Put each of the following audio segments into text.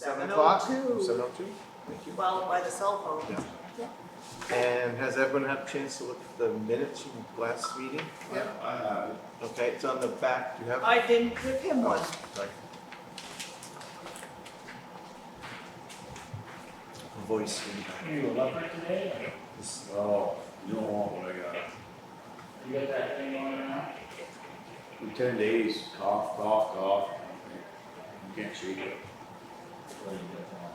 7 o'clock? 7:02. 7:02? Thank you. Well, by the cell phone. Yeah. And has everyone had a chance to look at the minutes from last meeting? Yeah, I have it. Okay, it's on the back. Do you have? I didn't give him one. Sorry. A voice in the back. You love it today? Oh, you don't want what I got. You got that thing on now? In 10 days, cough, cough, cough. You can't shake it. What do you got now?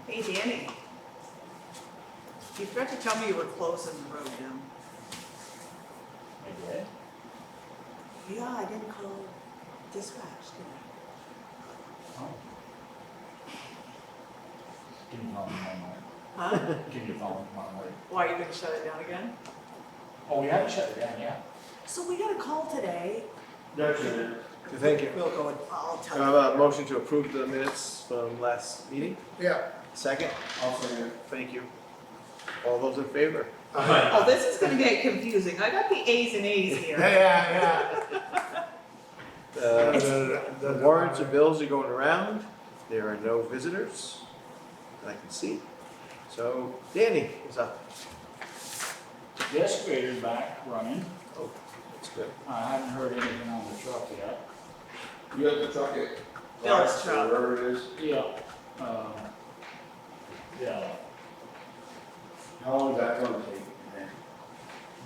Hey, Danny. You forgot to tell me you were closing the road down. I did? Yeah, I didn't call dispatch, did Oh. Can you call me tomorrow I? Huh? morning? Can you call me tomorrow morning? Why, are you gonna shut it down again? Oh, we haven't shut it down yet. So we got a call today. That's it. Thank you. We'll go, I'll Do tell I you. have a motion to approve the minutes from last meeting? Yeah. Second? I'll say it. Thank you. All those in favor? Oh, this is gonna get confusing. I got the A's and A's here. Yeah. The warrants and bills are going around. There are no visitors that I can see. So, Danny, what's up? The excavator's back running. Oh, that's good. I haven't heard anything on the truck yet. You have to truck it. Bill's truck. Wherever it is. Yeah. Yeah, How long is that gonna take? man?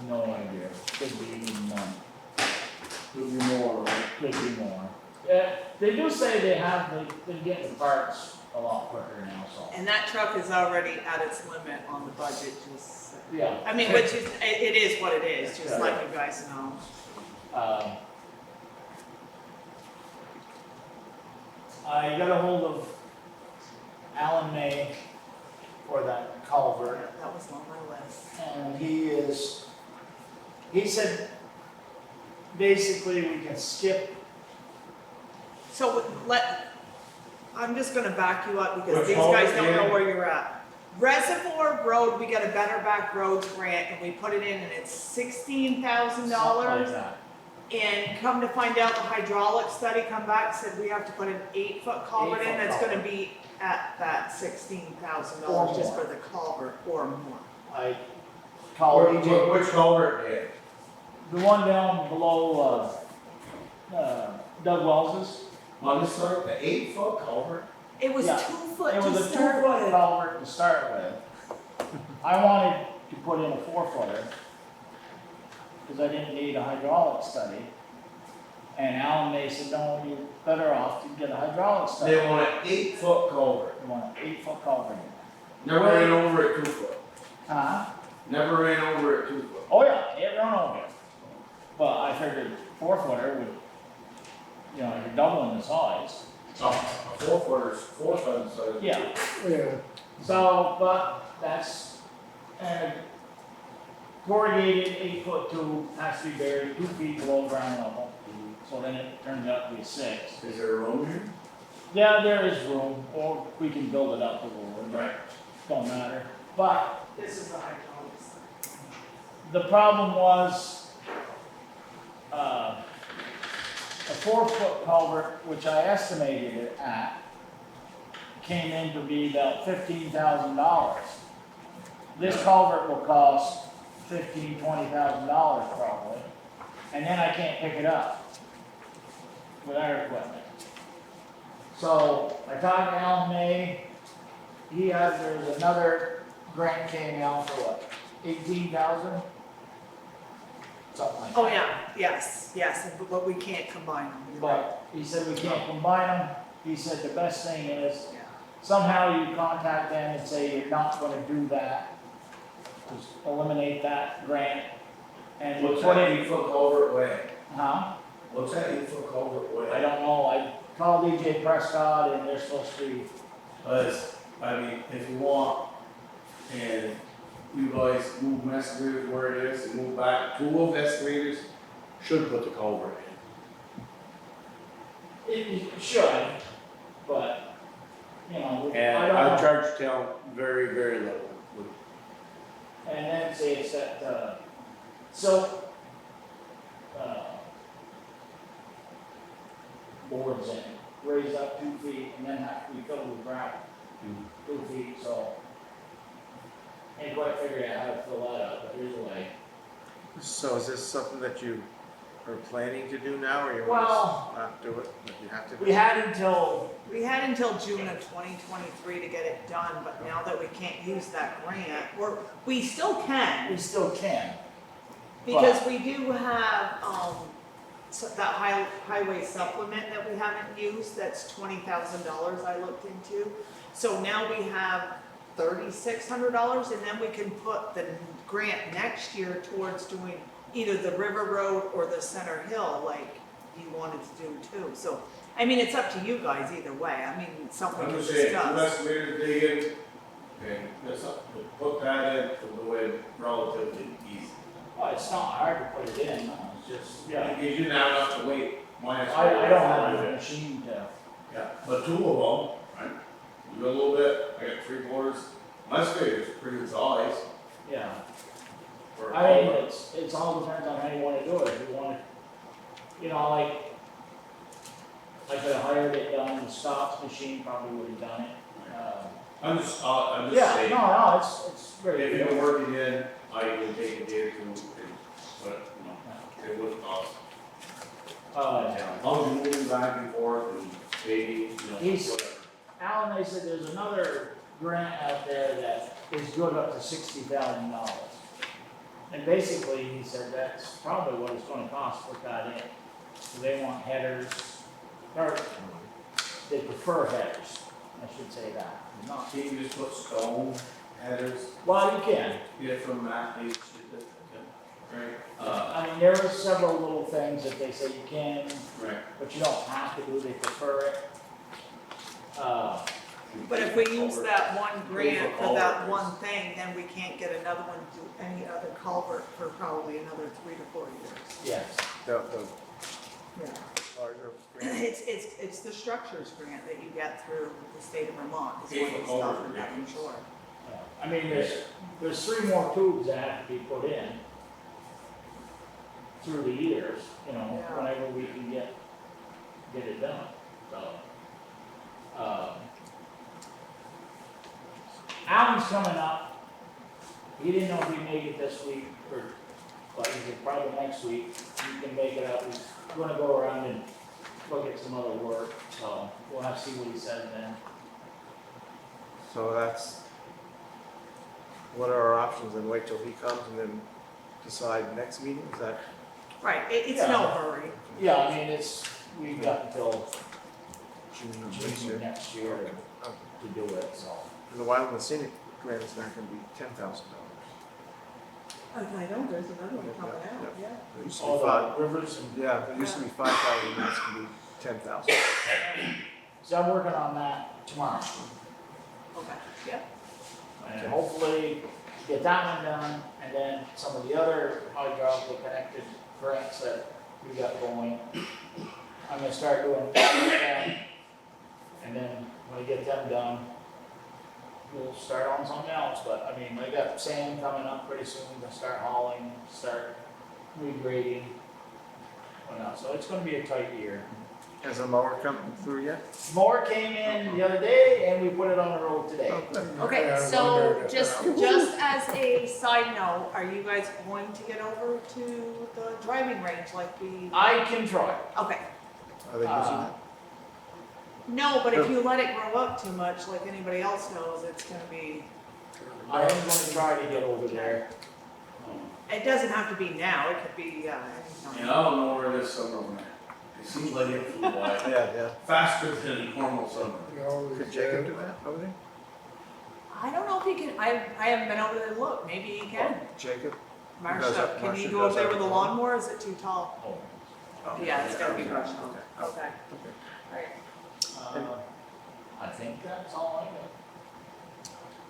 no idea. Could be a month. Could be more, right? Could be more. Yeah, they do say they've been getting parts a lot quicker now, so. And that truck is already at its limit on the budget, just, Yeah. I mean, which is, it is what it is, just like you guys know. I got a hold of Alan May for that culvert, That was on my list. and he said, basically we can skip. So I'm just gonna back you up because Which these guys culvert, don't know Dan? where you're at. Reservoir Road, we got a Better Back Roads grant and we put it in and it's $16,000. Something like that. And come to find out, the hydraulic study come back, said we have to put an 8-foot culvert in, 8-foot that's gonna culvert. be at that $16,000 Or just more. for the culvert or more. I called EJ, Which culvert, Dan? the one down below, Doug Wells's. On this side, the 8-foot culvert? It was Yeah. 2-foot It was to a start 2-foot with. culvert to start with. I wanted to put in a 4-footer, because I didn't need a hydraulic study. And Alan May said, no, you're better off to get a hydraulic study. They want an 8-foot culvert. You want an 8-foot culvert. Never ran over at 2-foot. Huh? Never ran over at 2-foot. Oh yeah, it run over. But I figured 4-footer would, you know, you're doubling the size. Oh, a 4-footer's 4 tons size. Yeah. Yeah. So, but that's, and corrugated 8-foot tube has to be buried 2 feet below ground level. So then it turns out to be 6. Is there room here? Yeah, there is room, or we can build it up a little, Right. don't matter. But This is the hydraulic study. the problem was, a 4-foot culvert, which I estimated it at, came in to be about $15,000. This culvert will cost $20,000 probably, and then I can't pick it up with our equipment. So I talked to Alan May, there's another grant came out for what, 18,000? Something like that. Oh, yeah, yes, but we can't combine them. You're right. But he said we can't combine them. He said the best thing is Yeah. somehow you contact them and say you're not gonna do that. Just eliminate that grant and we'll What's put that in, 8-foot culvert weigh? huh? What's that 8-foot culvert weigh? I don't know. I called EJ Prescott and they're supposed to be, Because, I mean, if you want, and you guys move excavators where it is and move back, 2 of excavators should put the culvert in. it should, but you know, And I don't I know. charge town very, very little. And then say it's that, so, boards in, raised up 2 feet and then have to be filled with gravel, 2 feet, so. Ain't quite figured out how to fill that up, but there's a way. So is this something that you are planning to do now, or you Well- want to not do it, but you have to? do We it? had until, We had until June of 2023 to get it done, but now that we can't use that grant, or we still can, we still can. because we do have, that highway supplement that we haven't used, that's $20,000 I looked into. So now we have $3,600, and then we can put the grant next year towards doing either the River Road or the Center Hill, like you wanted to do too. So, I mean, it's up to you guys either way. I mean, it's something I'm to just saying, discuss. investigators dig in, and that's up, put that in, to go in relatively easy. Well, it's not hard to put it in, it's just, yeah. It gives you now enough to wait. I don't have a machine to, Yeah, but 2 of them, right? You got a little bit, I got 3/4. My excavator's pretty size yeah. for a I mean, culvert. it's all depends on how you wanna do it, if you wanna, you know, like, I could have hired it done, the Scott's machine probably would have done it. I'm just Yeah, saying, no, it's very if you good. can work it in, I can take a day or 2, but, you know, it wouldn't cost. As long as you're moving back and forth and maybe, you know, He's- whatever. Alan, they said there's another grant out there that is good up to $60,000. And basically, he said that's probably what it's gonna cost to put that in. So they want headers, or they prefer headers, I should say that, not, Can't you just put stone headers, well, you can. get from that page to the, right? I mean, there are several little things that they say you can, Right. but you don't have to do, they prefer it. But if we use that one grant for that culverts. one thing, then we can't get another one to do any other culvert for probably another 3 to 4 years. Yes. The Yeah. larger grant? It's the structures grant that you get through the state of Vermont, is Okay, what it's for called, culvert I'm grants. sure. I mean, there's 3 more tubes that have to be put in through the years, you know, Yeah. whenever we can get it done, so. Alan's coming up, he didn't know if he'd make it this week, or, but he said probably next week, he can make it up, he's gonna go around and look at some other work, so we'll have to see what he says then. So that's, what are our options, and wait till he comes and then decide next meeting, is that? Right, it's no Yeah. hurry. Yeah, I mean, we've got until June of June next year? of next year Okay. to do it, so. And the Wildland Scenic Grant is not gonna be $10,000. I know, there's another one coming out, yeah. It used to All be five, the rivers and, yeah, it used to be 5,000, now it's gonna be 10,000. so I'm working on that tomorrow. Okay, yeah. And hopefully get that one done, and then some of the other hydraulically connected grants that we got going. I'm gonna start doing that, and then when I get them done, we'll start on something else, but I mean, I got sand coming up pretty soon, gonna start hauling, start regrading. Whatnot, so it's gonna be a tight year. Has a mower come through yet? More came in the other day, and we put it on the road today. Oh, good. Okay, I so wondered if just as a side note, are you guys going to get over to the driving range like we? I can try. Okay, Are they using that? no, but if you let it grow up too much, like anybody else knows, it's gonna be, I am gonna try to get over there. it doesn't have to be now, it could be, And anytime. I don't know where this summer went. It seems like it flew by Yeah, faster than normal summer. yeah. Could Jacob do that over there? I don't know if he can, I haven't been over there to look, maybe he can. Jacob? Marcia, can Marcia you go up does there that. with a lawnmower, or is it too tall? Oh. Yeah, it's gotta be brushed Okay. off, okay, Okay. alright. I think that's all I got.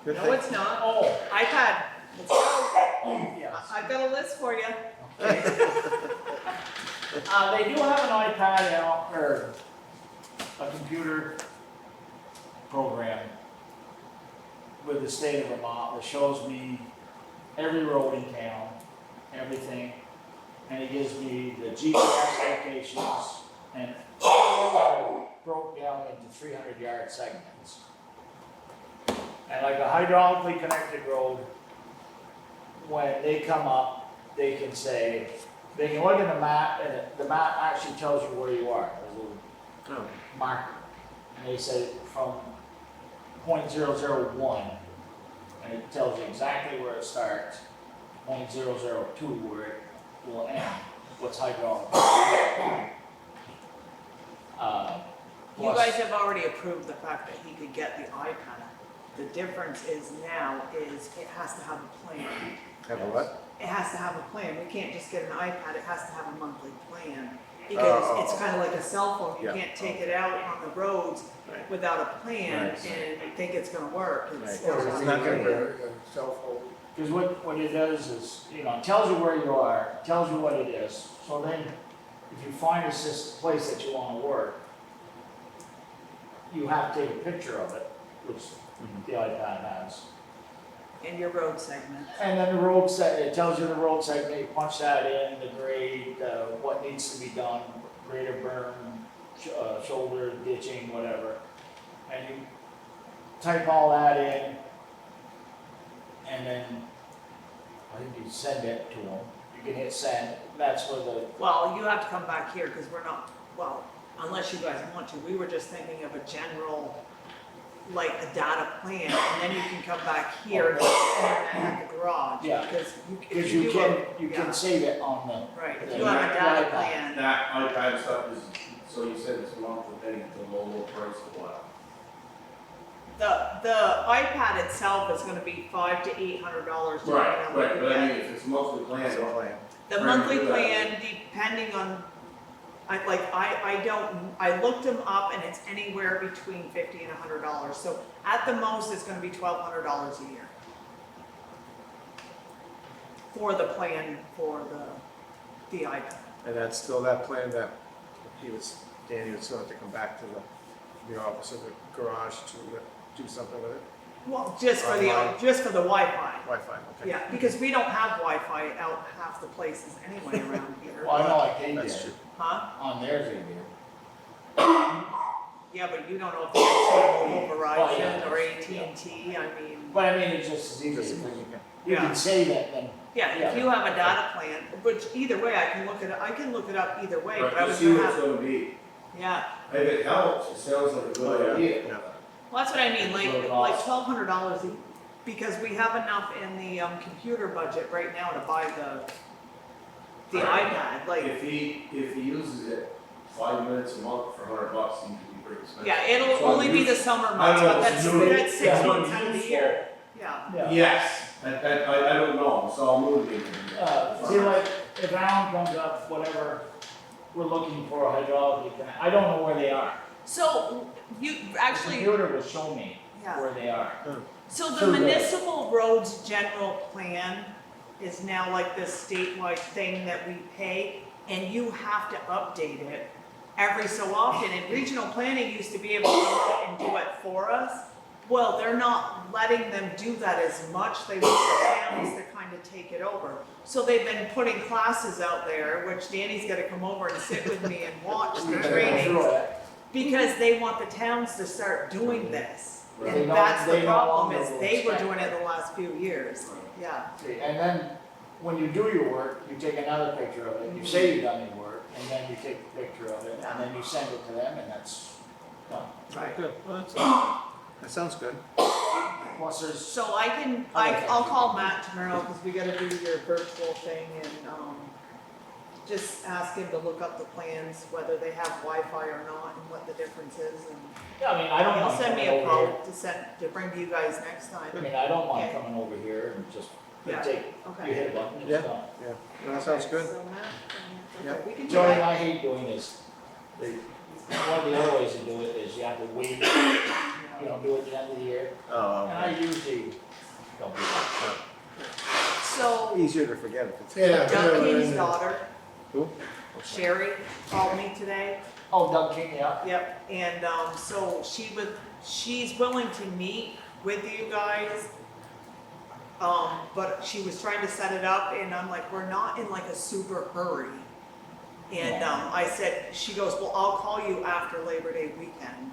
Good No, thing. it's not, Oh, iPad, let's go, yes. I've got a list for you. They do have an iPad out, or a computer program with the state of Vermont that shows me every road in town, everything. And it gives me the GPS locations and all of them broke down into 300-yard segments. And like a hydraulically connected road, when they come up, they can say, they can look at the map, and the map actually tells you where you are. There's a little Oh, marker. And they say from .001, and it tells you exactly where it starts, .002 where it will end, what's hydraulic. You guys have already approved the fact that he could get the iPad. The difference is now is it has to have a plan. have a what? It has to have a plan. We can't just get an iPad, it has to have a monthly plan. Oh, Because it's kind of like a cell phone, you Yeah. can't take it out on the roads Right. without a plan Right. and think it's gonna work. It's Right. not It's not gonna gonna work. Cell phone. Because what it does is, you know, it tells you where you are, tells you what it is. So then, if you find a place that you want to work, you have to take a picture of it, which the iPad has. in your road segment. And then the road it tells you the road segment, you punch that in, the grade, what needs to be done, grade or burn, shoulder, ditching, whatever. And you type all that in, and then I think you send it to them. You can hit send, that's where the, Well, you have to come back here because we're not, well, unless you guys want to, we were just thinking of a general, like a data plan, and then you can come back here and at the garage. Yeah. Because because if you do can, a- you yeah, can save it on the, Right, if the you have a data iPad. plan, That iPad stuff is, so you said it's a monthly thing, the low price of what? the iPad itself is gonna be $500 to $800 depending on what you But I mean, get. if it's monthly plan, That's a plan. The Right, monthly do that. plan, depending on, I looked them up and it's anywhere between $50 and $100. So at the most, it's gonna be $1,200 a year. For the plan, for the iPad. And that's still that plan that Danny would still have to come back to the office of the garage to do something with it? Well, just for the Online. Wi-Fi. Wi-Fi, okay. Yeah, because we don't have Wi-Fi out half the places anyway around here. well, I know like they That's did, true. Huh? on theirs they did. Yeah, but you don't know if they're T-Mobile, Oh, yeah. Verizon, or AT&T, I mean. But I mean, it's just as easy, Just- because you Yeah. can save it, then, Yeah, if you have a data plan, which either way, I can look it up either way, but I but you was see gonna what it's have, gonna be. yeah. If it helps, it sounds like a Oh, good yeah, idea. yeah. Well, that's what I mean, That's what it like costs. $1,200, because we have enough in the, computer budget right now to buy the Right. iPad, like, If he uses it 5 minutes a month for $100, he can be pretty expensive. yeah, it'll So only be you- the summer I months, don't but know, that's, it's new- that's 6 yeah, months out of the useful. year, yeah. yeah. Yes, I don't know, so I'm moving. See, like, if Alan comes up, whatever, we're looking for a hydraulic, I don't know where they are. So, you, The actually, computer will show me yeah. where they are. So the So the- municipal roads general plan is now like this statewide thing that we pay, and you have to update it every so often. And regional planning used to be able to go out and do it for us. Well, they're not letting them do that as much. They want the towns to kind of take it over. So they've been putting classes out there, which Danny's gonna come over and sit with me and watch the We're gonna go trainings. through it. Because they want the towns to start doing this. They And don't- that's the they no problem, longer is will they were expect doing it the last few years, yeah. See, and then, when you do your work, you take another picture of it, you say you've done your work, and then you take a picture of it, and then you send it to them, and that's done. Right. Good, well, that sounds good. Plus, there's, So I can, Okay. I'll call Matt tomorrow, because we gotta do your virtual thing, and, just ask him to look up the plans, whether they have Wi-Fi or not, and what the difference is, and yeah, I mean, I don't he'll mind send me coming a over here. quote to bring to you guys next I time. mean, I don't mind Okay. coming over here and just, you Yeah. take, you Okay. hit a button, Yeah. it's done. Yeah, well, that sounds Okay, good. So Matt, Yeah. okay, we can do The only thing that. I hate doing is, one of the other ways to do it is you have to wait, you know, do it at the end of the year, Oh, and I okay. usually don't do that. So, Easier to forget if it's. Yeah. Doug King's daughter, Who? Sherry, called me today, Oh, Doug King, yeah. Yep, and, so she's willing to meet with you guys. But she was trying to set it up and I'm like, we're not in like a super hurry. And, I said, she goes, well, I'll call you after Labor Day weekend.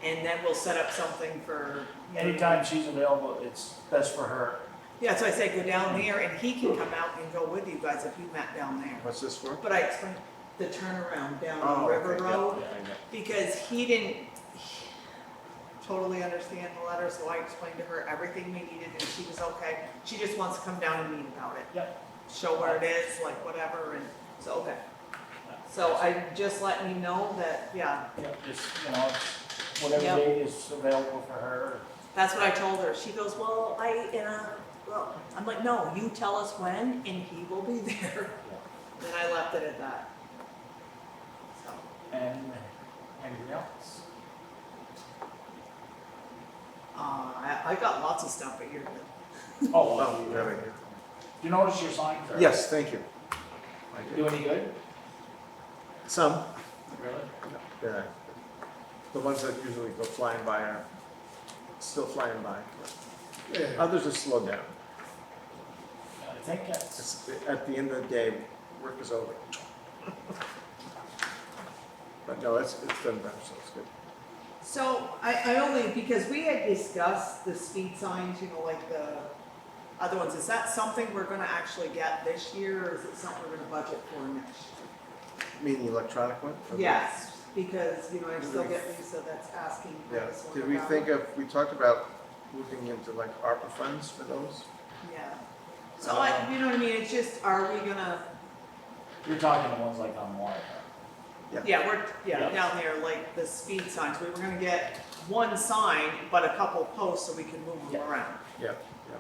And then we'll set up something for. Anytime she's available, it's best for her. Yeah, so I said, go down there and he can come out and go with you guys if you met down there. What's this for? But I explained the turnaround down Oh, on River okay, yeah, Road, yeah, yeah. because he didn't totally understand the letter, so I explained to her everything we needed and she was okay. She just wants to come down and meet about it. Yep. Show where it is, like whatever, and so, okay. So I just letting you know that, yeah, Yep, just, you know, it's whatever Yep. date is available for her. that's what I told her. She goes, well, well, I'm like, no, you tell us when and he will be there. Then I left it at that. So. And anything else? I got lots of stuff, but you're good. Oh, Oh, do there we go. you notice your signs are? Yes, thank you. I Do did. any good? Some, Really? yeah. The ones that usually go flying by are still flying by. Others are slowed down. I think that's, At the end of the day, work is over. But no, it's done better, so it's good. So I only, because we had discussed the speed signs, you know, like the other ones, is that something we're gonna actually get this year, or is it something we're gonna budget for next year? Mean the electronic one? Yes, because, you know, I still get Lisa that's asking for Yeah, this one. did we about think it. of, we talked about looking into like ARPA funds for those? Yeah. So I, you know what I mean, it's just, are we gonna, you're talking the ones like on water. yeah, we're, yeah, Yeah. down there, like the speed signs, we were gonna get one sign, but a couple posts so we can move them Yeah. around, Yeah, yeah.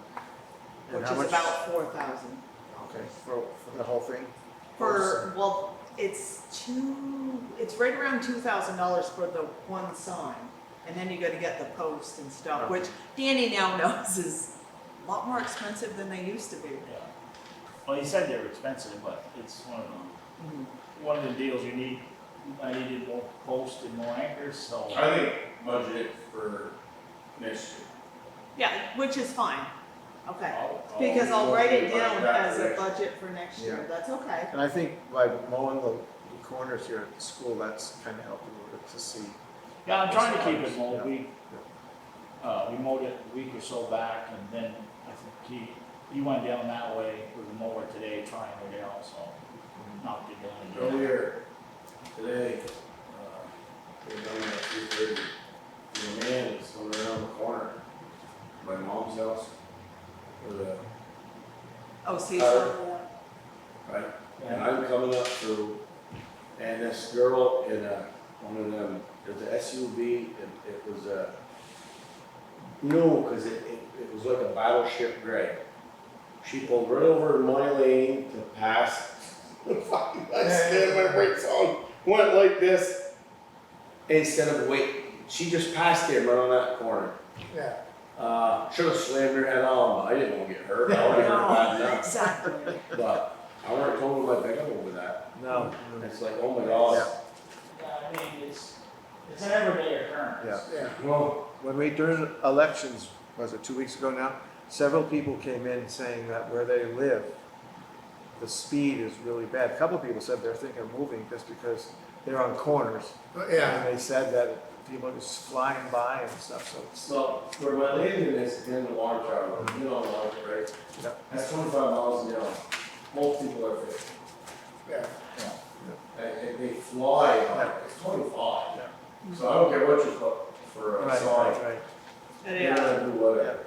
And which how is much? about 4,000. Okay, for the whole thing? For, well, it's right around $2,000 for the one sign, and then you gotta get the post and stuff, Okay. which Danny now knows is a lot more expensive than they used to be. Yeah. Well, you said they were expensive, but it's one of the deals you need. I needed more posts and more anchors, so. I think budget for next year. Yeah, which is fine, okay, I'll- because I'll write it budget down that as for a next year. budget for next year, Yeah. that's okay. And I think by mowing the corners here at the school, that's kind of helped a little bit to see. Yeah, I'm trying to keep it mowed. Yeah. We mowed it a week or so back, and then I think he went down that way with the mower today, trying to get also knocked it down again. Earlier today, we were done at 3:30. The man is coming around the corner by mom's house with a, Oh, see, right? And I'm coming up through, and this girl in one of them, there's an SUV, it was a, no, because it was like a battleship gray. She pulled right over in my lane to pass. I slammed my brakes on, went like this, instead of wait, she just passed him right on that corner. Yeah. Should have slammed her head on, but I didn't want to get hurt, I already hurt bad no, enough. exactly. But I weren't told my pickup over that. No. It's like, oh my god. Yeah, I mean, it's an everyday occurrence. Yeah. Well, When we, during elections, was it 2 weeks ago now? Several people came in saying that where they live, the speed is really bad. A couple of people said they're thinking of moving just because they're on corners. And they said that people are just flying by and stuff, so it's, so for my laziness in the water tower, you know, water, right? Yeah. That's 25 miles an hour. Most people are 50. yeah. And they fly, it's 25. Yeah. So I don't care what you put for a Right, sign. right. You're Yeah, gonna do whatever.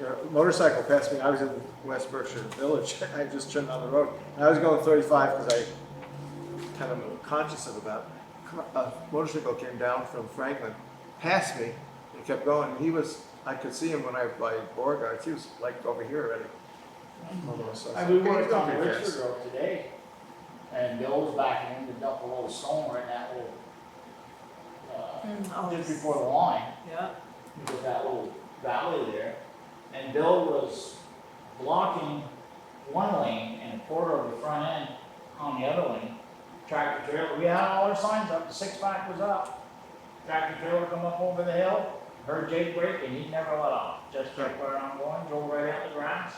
Yeah, a motorcycle passed me, I was in West Berkshire Village, I just turned on the road, and I was going 35 because I kind of conscious of that. A motorcycle came down from Franklin, passed me, and kept going, and he was, I could see him when I, by Beauregard, he was like over here already. So I said, We "Okay, worked he's on going pretty Richard fast." Road today, and Bill was backing in to dump a little stone right in that little, oh, just before the line. yeah, With that little valley there, and Bill was blocking one lane and a quarter of the front end on the other lane, tractor trailer, we had all our signs up, the 6-pack was up. Tractor trailer come up over the hill, heard Jake brake and he never let off, just kept where I'm going, drove right out the grass.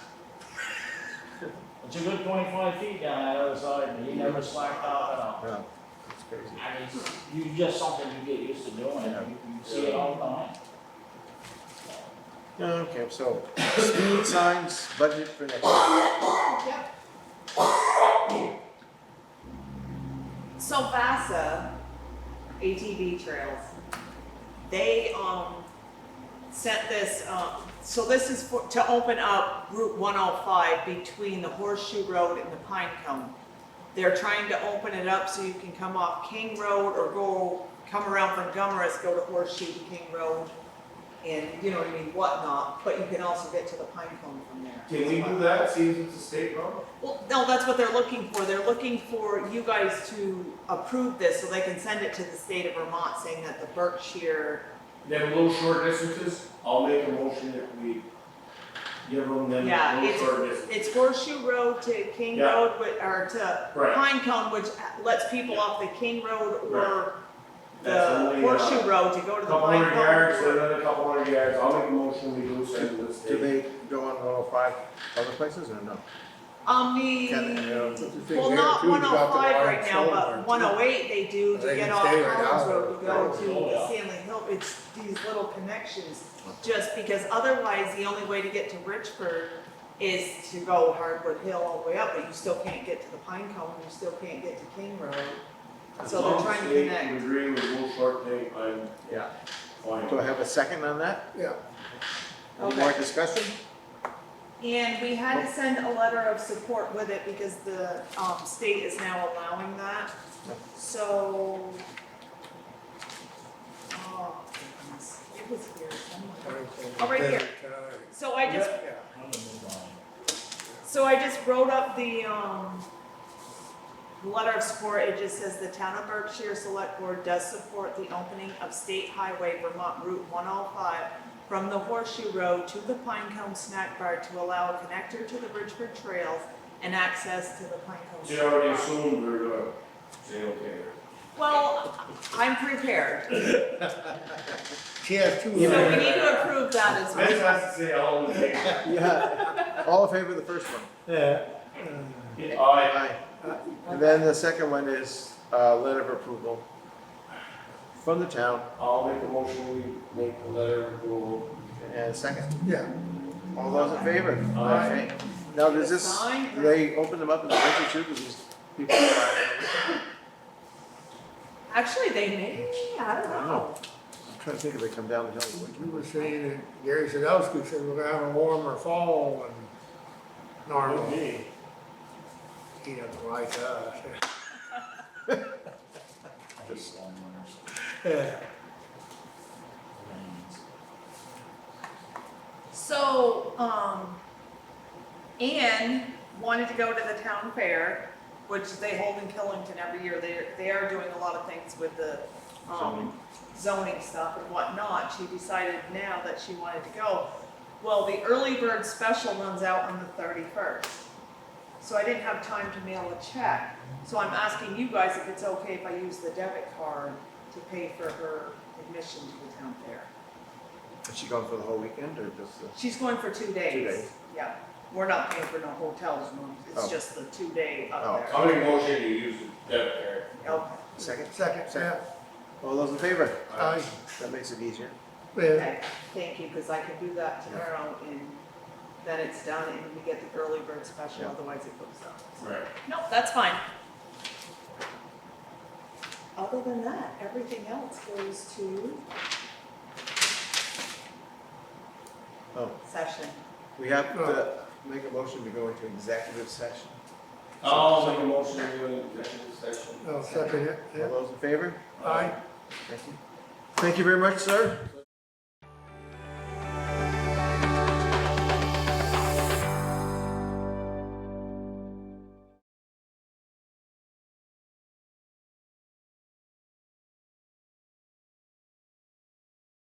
It's a good 25 feet down that other side, but he never slacked off at all. Yeah, it's crazy. I mean, you just something you get used to doing, and you see it all the time. Okay, so speed signs budget for next year. Yep. So VASA, ATV trails, they, sent this, so this is for, to open up Route 105 between the Horseshoe Road and the Pine Cone. They're trying to open it up so you can come off King Road or come around from Gummerus, go to Horseshoe to King Road, and, you know what I mean, whatnot, but you can also get to the Pine Cone from there. Can we do that, see if it's a state road? Well, no, that's what they're looking for. They're looking for you guys to approve this so they can send it to the state of Vermont saying that the Berkshire, Them little short distances, I'll make a motion that we give them them yeah, little short distances. it's Horseshoe Road to King Yeah. Road, or to Right. Pine Cone, which lets people off the King Road or That's the only, Horseshoe Road to go to the Couple Pine hundred Cone. yards, or- another couple hundred yards, I'll make a motion, we do send to the Do state. they go on 105 other places or no? Well, not 105 right now, but 108 they do to They get can off stay right Collins out. Road to go to Oh, yeah. Stanley Hill. It's these little connections, just because otherwise the only way to get to Richford is to go Hardwood Hill all the way up, but you still can't get to the Pine Cone, you still can't get to King Road. So they're trying to State connect. agree with little short thing, I'm Yeah. fine. Do I have a second on that? Yeah. Any Okay. more discussion? And we had to send a letter of support with it because the, state is now allowing that. So, oh, goodness, it was here somewhere. Oh, right here. So I just, so I just wrote up the, letter of support. It just says the town of Berkshire Selectboard does support the opening of State Highway Vermont Route 105 from the Horseshoe Road to the Pine Cone Snack Bar to allow a connector to the Bridgeford Trails and access to the Pine Cone. She Snack already Bar. assumed we were gonna say okay. Well, I'm prepared. She has two. So we need to approve that as Vince well. has to say all in favor. Yeah. All in favor of the first one? Yeah. Aye. And then the second one is letter of approval from the town. I'll make a motion, we make the letter of approval. And second, Yeah. all those in favor? Aye. Okay. Now, does this, Sign. do they open them up in the winter too, because these people are, Actually, they may, I don't know. I'm trying to think if they come down the hill in the We winter. were saying that Gary Sadowski said we're gonna have a warmer fall than normal. Okay. He doesn't like us. Yeah. So, Anne wanted to go to the town fair, which they hold in Killington every year. They are doing a lot of things with the, zoning stuff and whatnot. She decided now that she wanted to go. Well, the early bird special runs out on the 31st. So I didn't have time to mail a check. So I'm asking you guys if it's okay if I use the debit card to pay for her admission to the town fair. Is she going for the whole weekend or just the? She's going for 2 days. 2 days. Yeah, we're not paying for no hotels rooms, it's Oh. just the 2 day Oh. up there. I'll make a motion, you use the debit card. Okay, Second? Second, yeah. All those in favor? Aye. That makes it easier. Yeah. okay, thank you, because I can do that tomorrow and then it's done and we get the early bird special, Yeah. otherwise it goes up. Right. Nope, that's fine. Other than that, everything else goes to Oh, session. we have to make a motion to go into executive session. I'll make a motion to go into executive session. I'll second it, All yeah. those in favor? Aye. Thank you. Thank you very much, sir.